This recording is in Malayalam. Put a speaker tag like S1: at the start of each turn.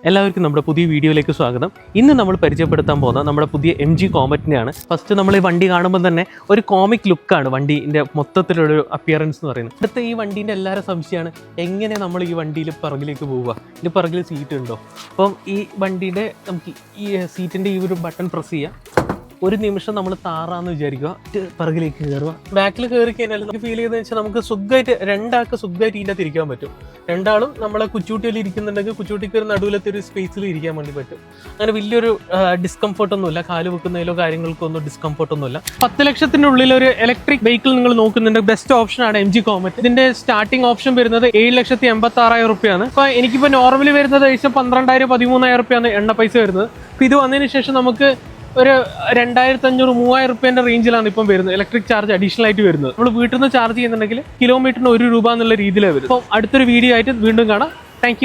S1: എല്ലാവർക്കും നമ്മുടെ പുതിയ വീഡിയോയിലേക്ക് സ്വാഗതം. ഇന്ന് നമ്മൾ പരിചയപ്പെടുത്താൻ പോകുന്ന നമ്മുടെ പുതിയ MG കോമറ്റിനെയാണ്. ഫസ്റ്റ് നമ്മൾ ഈ വണ്ടി കാണുമ്പോൾ തന്നെ ഒരു കോമിക് ലുക്കാണ് വണ്ടീൻ്റെ മൊത്തത്തിലുള്ളൊരു അപ്പിയറൻസ് എന്ന് പറയുന്നത്. അടുത്ത ഈ വണ്ടീൻ്റെ എല്ലാവരും സംശയമാണ് എങ്ങനെ നമ്മൾ ഈ വണ്ടിയിൽ പിറകിലേക്ക് പോവുക, ഇതിൻ്റെ പിറകിൽ സീറ്റ് ഉണ്ടോ. അപ്പം ഈ വണ്ടീൻ്റെ നമുക്ക് ഈ സീറ്റിൻ്റെ ഈ ഒരു ബട്ടൺ പ്രസ് ചെയ്യാം. ഒരു നിമിഷം നമ്മൾ താറാന്ന് വിചാരിക്കുക, പിറകിലേക്ക് കയറുക. ബാക്കിൽ കയറി കഴിഞ്ഞാൽ നമുക്ക് ഫീൽ ചെയ്തെന്ന് വെച്ചാൽ നമുക്ക് സുഖമായിട്ട് രണ്ടാൾക്ക് സുഖമായിട്ട് ഇതിൻ്റെ അകത്ത് ഇരിക്കാൻ പറ്റും. രണ്ടാളും നമ്മളെ കുച്ചൂട്ടിയിൽ ഇരിക്കുന്നുണ്ടെങ്കിൽ കുച്ചൂട്ടിക്ക് ഒരു നടുവിലത്തെ ഒരു സ്പേസിൽ ഇരിക്കാൻ വേണ്ടി പറ്റും. അങ്ങനെ വലിയൊരു ഡിസ്കംഫർട്ടൊന്നുമില്ല, കാല് വെക്കുന്നതിലോ കാര്യങ്ങൾക്കോ ഒന്നും ഡിസ്കംഫർട്ടൊന്നുമില്ല. 10 ലക്ഷത്തിനുള്ളിൽ ഒരു ഇലക്ട്രിക് വെഹിക്കിൾ നിങ്ങൾ നോക്കുന്നുണ്ട്, ബെസ്റ്റ് ഓപ്ഷനാണ് MG കോമറ്റ്. ഇതിന്റെ സ്റ്റാർട്ടിംഗ് ഓപ്ഷൻ വരുന്നത് 7,86,000 റുപ്യാണ്. അപ്പോൾ എനിക്കിപ്പോൾ നോർമലി വരുന്നത് ഏകദേശം 12,000-13,000 റുപ്യാണ് എണ്ണ പൈസ വരുന്നത്. അപ്പോൾ ഇത് വന്നതിന് ശേഷം നമുക്ക് ഒരു 2,500-3,000 റുപ്യേൻ്റെ റേഞ്ചിലാണ് ഇപ്പം വരുന്നത്. ഇലക്ട്രിക് ചാർജ് അഡീഷണൽ ആയിട്ട് വരുന്നത്. നമ്മൾ വീട്ടിൽ നിന്ന് ചാർജ് ചെയ്യുന്നുണ്ടെങ്കിൽ കിലോമീറ്ററിന് 1 രൂപ എന്നുള്ള രീതിയിലാണ് വരുന്നത്. അപ്പോൾ അടുത്തൊരു വീഡിയോ ആയിട്ട് വീണ്ടും കാണാം. താങ്ക്